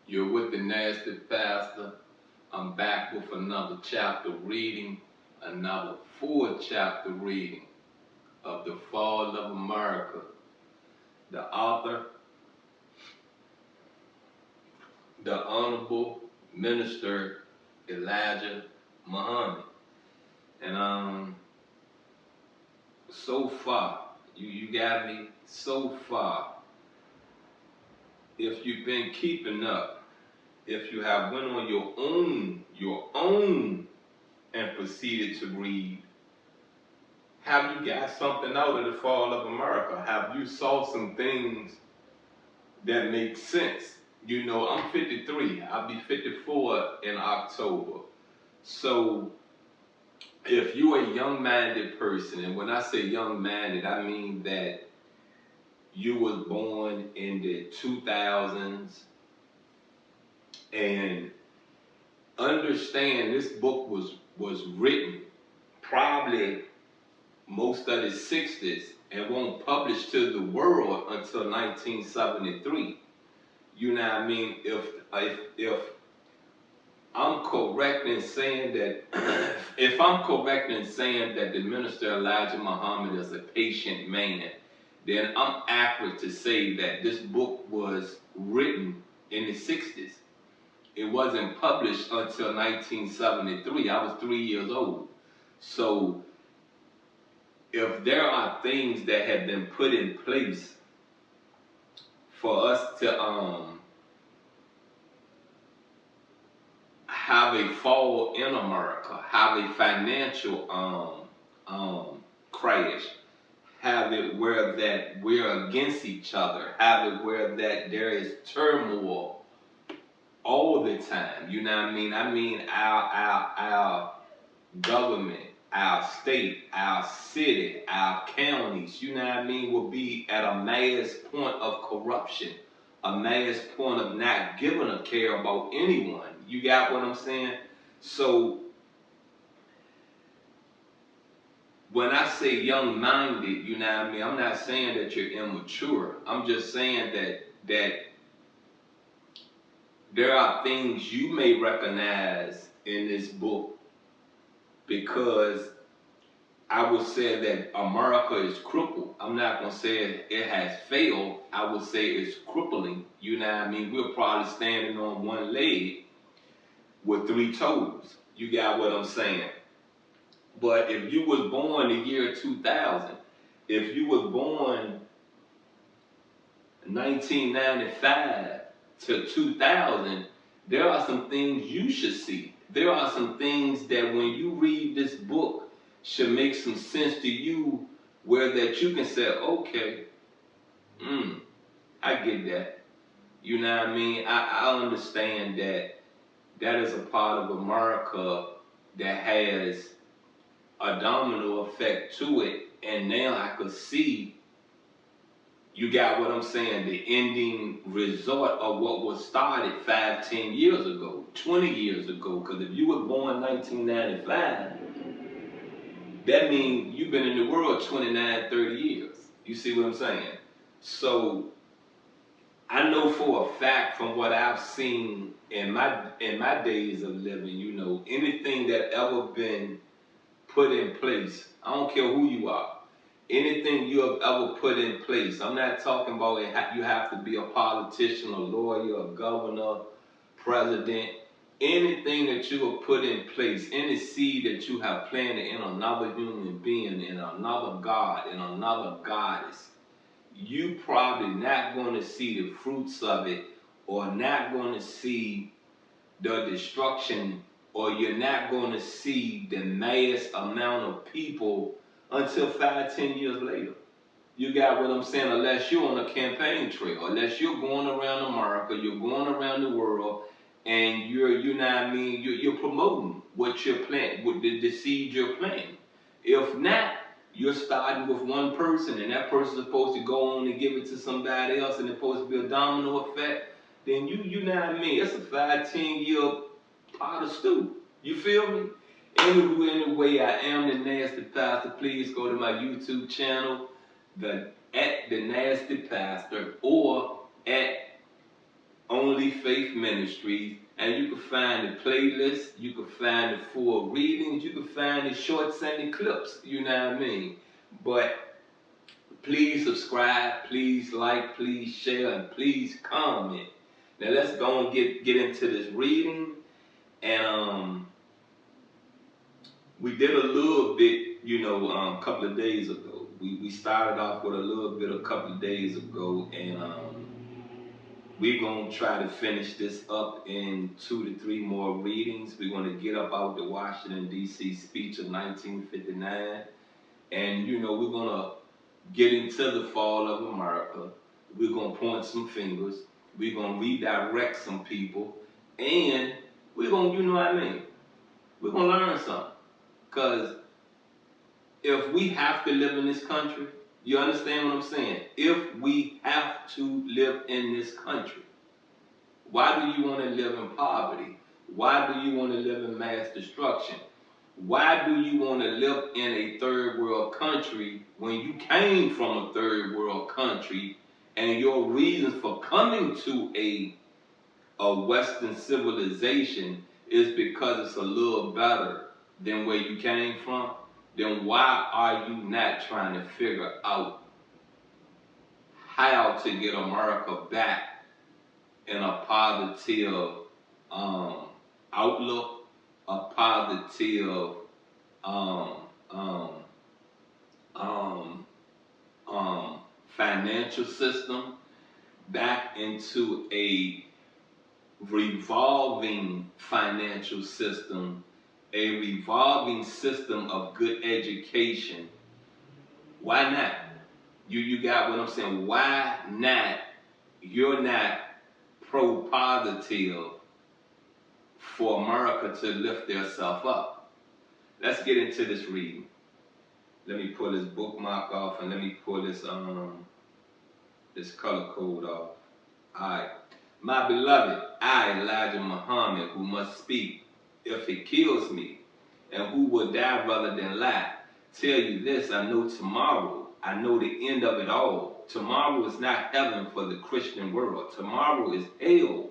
You're with the Nasty Pastor. I'm back with another chapter reading, another full chapter reading of The Fall of America. The author, the Honorable Minister Elijah Muhammad. And so far, you got me so far. If you've been keeping up, if you have went on your own and proceeded to read, have you got something out of the fall of America? Have you saw some things that make sense? You know, I'm 53. I'll be 54 in October. So if you're a young-minded person, and when I say young-minded, I mean that you was born in the 2000s, and understand this book was written probably most of the 60s and won't publish to the world until 1973. You know what I mean? If I'm correct in saying that, if I'm correct in saying that the Minister Elijah Muhammad is a patient man, then I'm accurate to say that this book was written in the 60s. It wasn't published until 1973. I was 3 years old. So if there are things that have been put in place for us to have a fall in America, have a financial crash, have it where that we're against each other, have it where that there is turmoil all the time. You know what I mean? I mean our government, our state, our city, our counties, you know what I mean, will be at a mass point of corruption, a mass point of not giving a care about anyone. You got what I'm saying? So when I say young-minded, you know what I mean, I'm not saying that you're immature. I'm just saying that there are things you may recognize in this book, because I would say that America is crippled. I'm not going to say it has failed. I would say it's crippling. You know what I mean? We're probably standing on one leg with 3 toes. You got what I'm saying? But if you was born the year 2000, if you was born 1995 to 2000, there are some things you should see. There are some things that when you read this book should make some sense to you, where that you can say, okay, I get that. You know what I mean? I understand that that is a part of America that has a domino effect to it, and now I could see, you got what I'm saying, the ending result of what was started 5, 10 years ago, 20 years ago. Because if you were born 1995, that means you've been in the world 29, 30 years. You see what I'm saying? So I know for a fact from what I've seen in my days of living, you know, anything that ever been put in place, I don't care who you are, anything you have ever put in place, I'm not talking about you have to be a politician, a lawyer, a governor, president, anything that you have put in place, any seed that you have planted in another human being, in another God, in another goddess, you probably not going to see the fruits of it, or not going to see the destruction, or you're not going to see the mass amount of people until 5, 10 years later. You got what I'm saying? Unless you're on a campaign trail, unless you're going around America, you're going around the world, and you know what I mean, you're promoting what you're planting, with the seed you're planting. If not, you're starting with one person, and that person's supposed to go on and give it to somebody else, and it's supposed to be a domino effect. Then you know what I mean? It's a 5, 10 year pot of stew. You feel me? Anyway, I am the Nasty Pastor. Please go to my YouTube channel, at the Nasty Pastor, or at Only Faith Ministries, and you can find the playlist, you can find the full readings, you can find the shorts and the clips, you know what I mean? But please subscribe, please like, please share, and please comment. Now let's go and get into this reading. And we did a little bit, a couple of days ago. We started off with a little bit a couple of days ago, and we're going to try to finish this up in 2 to 3 more readings. We're going to get up out the Washington, D.C. speech of 1959. And, we're going to get into the fall of America. We're going to point some fingers. We're going to redirect some people. And we're going to, we're going to learn something. Because if we have to live in this country, you understand what I'm saying? If we have to live in this country, why do you want to live in poverty? Why do you want to live in mass destruction? Why do you want to live in a third world country when you came from a third world country and your reasons for coming to a Western civilization is because it's a little better than where you came from? Then why are you not trying to figure out how to get America back in a positive outlook, a positive financial system, back into a revolving financial system, a revolving system of good education? Why not? You got what I'm saying? Why not? You're not pro-positive for America to lift themselves up. Let's get into this reading. Let me pull this bookmark off, and let me pull this this color code off. Alright. My beloved, I, Elijah Muhammad, who must speak if it kills me, and who will die rather than lie, tell you this: I know tomorrow. I know the end of it all. Tomorrow is not heaven for the Christian world. Tomorrow is hell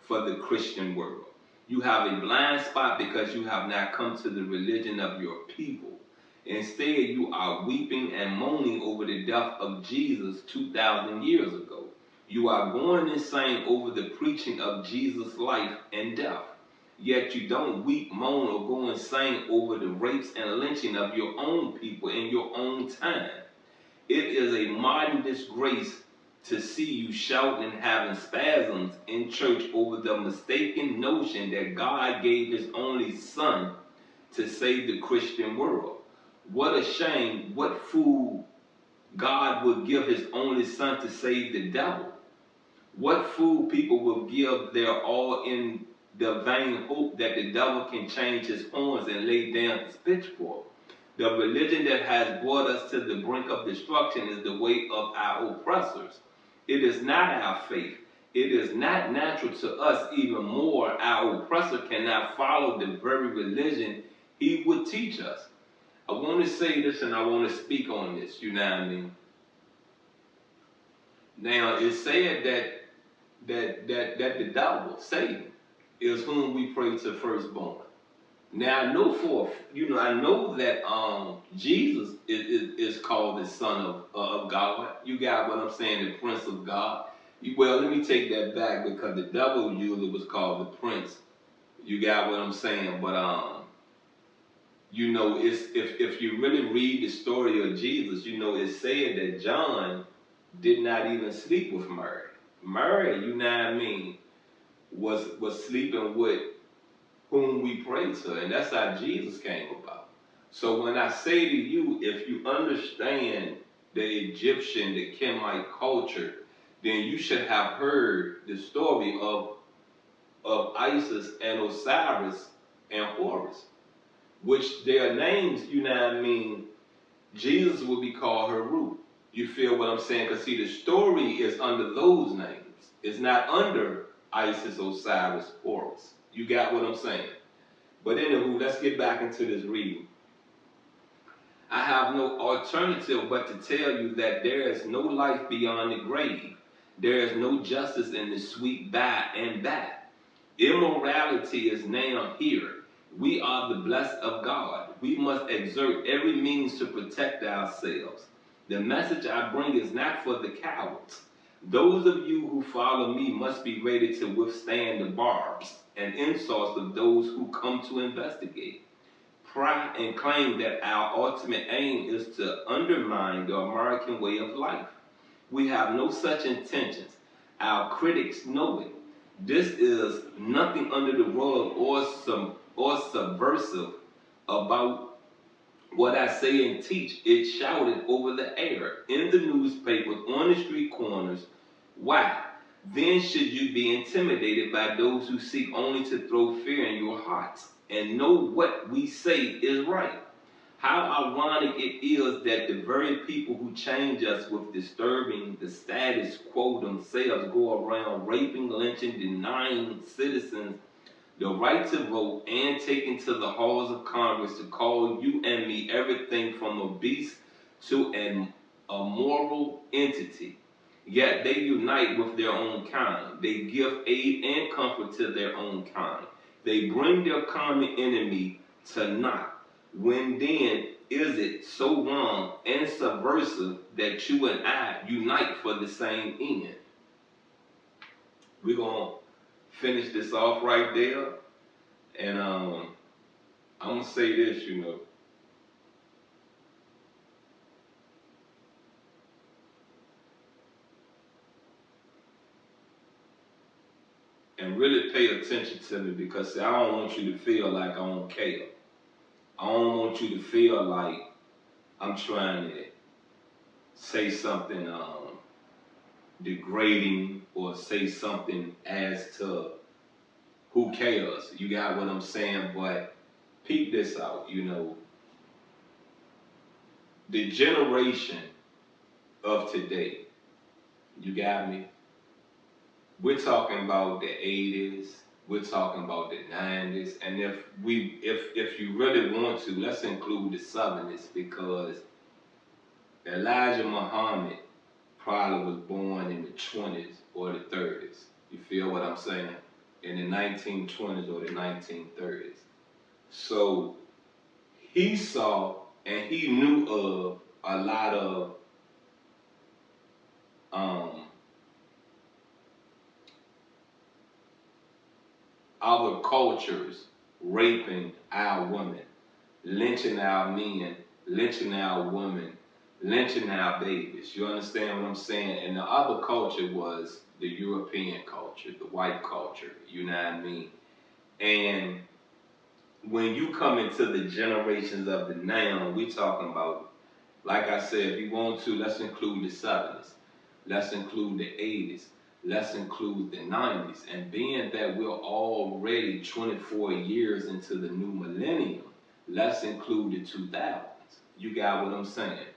for the Christian world. You have a blind spot because you have not come to the religion of your people. Instead, you are weeping and moaning over the death of Jesus 2,000 years ago. You are going insane over the preaching of Jesus' life and death. Yet you don't weep, moan, or go insane over the rapes and lynching of your own people in your own time. It is a modern disgrace to see you shouting and having spasms in church over the mistaken notion that God gave his only son to save the Christian world. What a shame. What fool God would give his only son to save the devil? What fool people will give their all in the vain hope that the devil can change his horns and lay down his pitchfork? The religion that has brought us to the brink of destruction is the way of our oppressors. It is not our faith. It is not natural to us. Even more, our oppressor cannot follow the very religion he would teach us. I want to say this, and I want to speak on this, you know what I mean? Now, it's said that the devil, Satan, is whom we pray to firstborn. Now, I know I know that Jesus is called the Son of God. You got what I'm saying, the Prince of God. Well, let me take that back, because the devil usually was called the Prince. You got what I'm saying, but it's if you really read the story of Jesus, it's said that John did not even sleep with Mary. Mary, you know what I mean, was sleeping with whom we pray to, and that's how Jesus came about. So when I say to you, if you understand the Egyptian, the Kemite culture, then you should have heard the story of Isis and Osiris and Horus, which their names, you know what I mean, Jesus would be called Heru. You feel what I'm saying? Because see, the story is under those names. It's not under Isis, Osiris, Horus. You got what I'm saying? But anywho, let's get back into this reading. I have no alternative but to tell you that there is no life beyond the grave. There is no justice in the sweet by and by. Immorality is now here. We are the blessed of God. We must exert every means to protect ourselves. The message I bring is not for the cowards. Those of you who follow me must be ready to withstand the barbs and insults of those who come to investigate, pry, and claim that our ultimate aim is to undermine the American way of life. We have no such intentions. Our critics know it. This is nothing under the rug or subversive about what I say and teach. It's shouted over the air, in the newspapers, on the street corners. Why? Then should you be intimidated by those who seek only to throw fear in your hearts and know what we say is right? How ironic it is that the very people who change us with disturbing the status quo themselves go around raping, lynching, denying citizens the right to vote, and taking to the halls of Congress to call you and me everything from a beast to a moral entity. Yet they unite with their own kind. They give aid and comfort to their own kind. They bring their common enemy to naught. When then is it so wrong and subversive that you and I unite for the same end? We're going to finish this off right there. And I'm going to say this, and really pay attention to me, because see, I don't want you to feel like I don't care. I don't want you to feel like I'm trying to say something degrading or say something as to who cares. You got what I'm saying? But peep this out, the generation of today, you got me? We're talking about the 80s, we're talking about the 90s, and if you really want to, let's include the 70s, because Elijah Muhammad probably was born in the 20s or the 30s. You feel what I'm saying? In the 1920s or the 1930s. So he saw and he knew of a lot of other cultures raping our women, lynching our men, lynching our women, lynching our babies. You understand what I'm saying? And the other culture was the European culture, the white culture, you know what I mean? And when you come into the generations of the now, we talking about, like I said, if you want to, let's include the 70s, let's include the 80s, let's include the 90s. And being that we're already 24 years into the new millennium, let's include the 2000s. You got what I'm saying?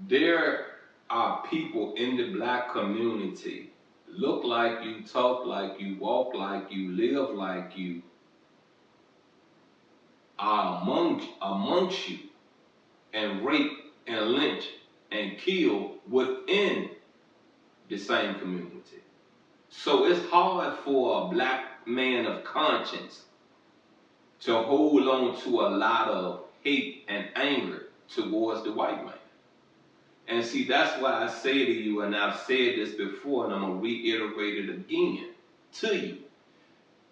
There are people in the black community, look like you, talk like you, walk like you, live like you, are amongst you, and rape and lynch and kill within the same community. So it's hard for a black man of conscience to hold on to a lot of hate and anger towards the white man. And see, that's why I say to you, and I've said this before, and I'm going to reiterate it again to you.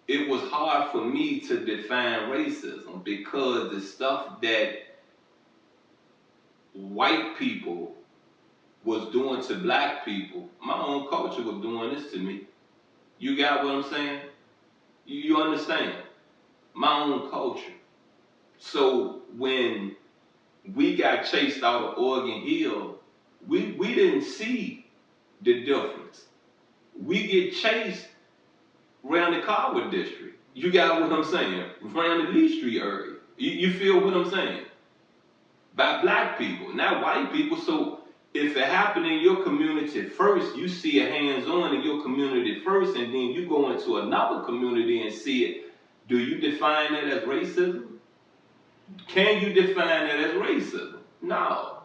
It was hard for me to define racism, because the stuff that white people was doing to black people, my own culture was doing this to me. You got what I'm saying? You understand? My own culture. So when we got chased out of Oregon Hill, we didn't see the difference. We get chased around the Caldwell district. You got what I'm saying? Around the Lee Street area. You feel what I'm saying? By black people, not white people. So if it happened in your community first, you see it hands-on in your community first, and then you go into another community and see it. Do you define that as racism? Can you define that as racism? No.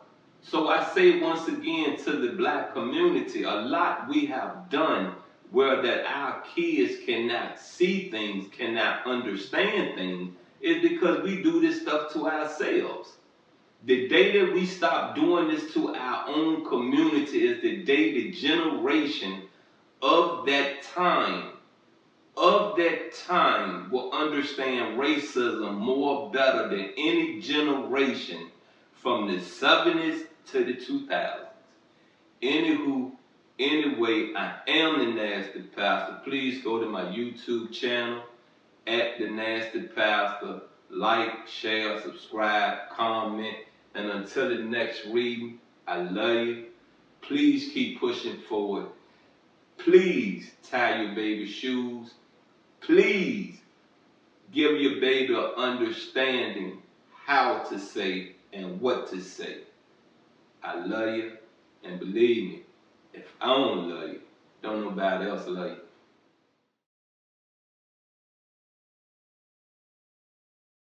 So I say once again to the black community, a lot we have done where that our kids cannot see things, cannot understand things, is because we do this stuff to ourselves. The day that we stop doing this to our own community is the day the generation of that time will understand racism more better than any generation from the 70s to the 2000s. Anywho, anyway, I am the Nasty Pastor. Please go to my YouTube channel at the Nasty Pastor. Like, share, subscribe, comment, and until the next reading, I love you. Please keep pushing forward. Please tie your baby's shoes. Please give your baby an understanding how to say and what to say. I love you, and believe me, if I don't love you, don't nobody else love you.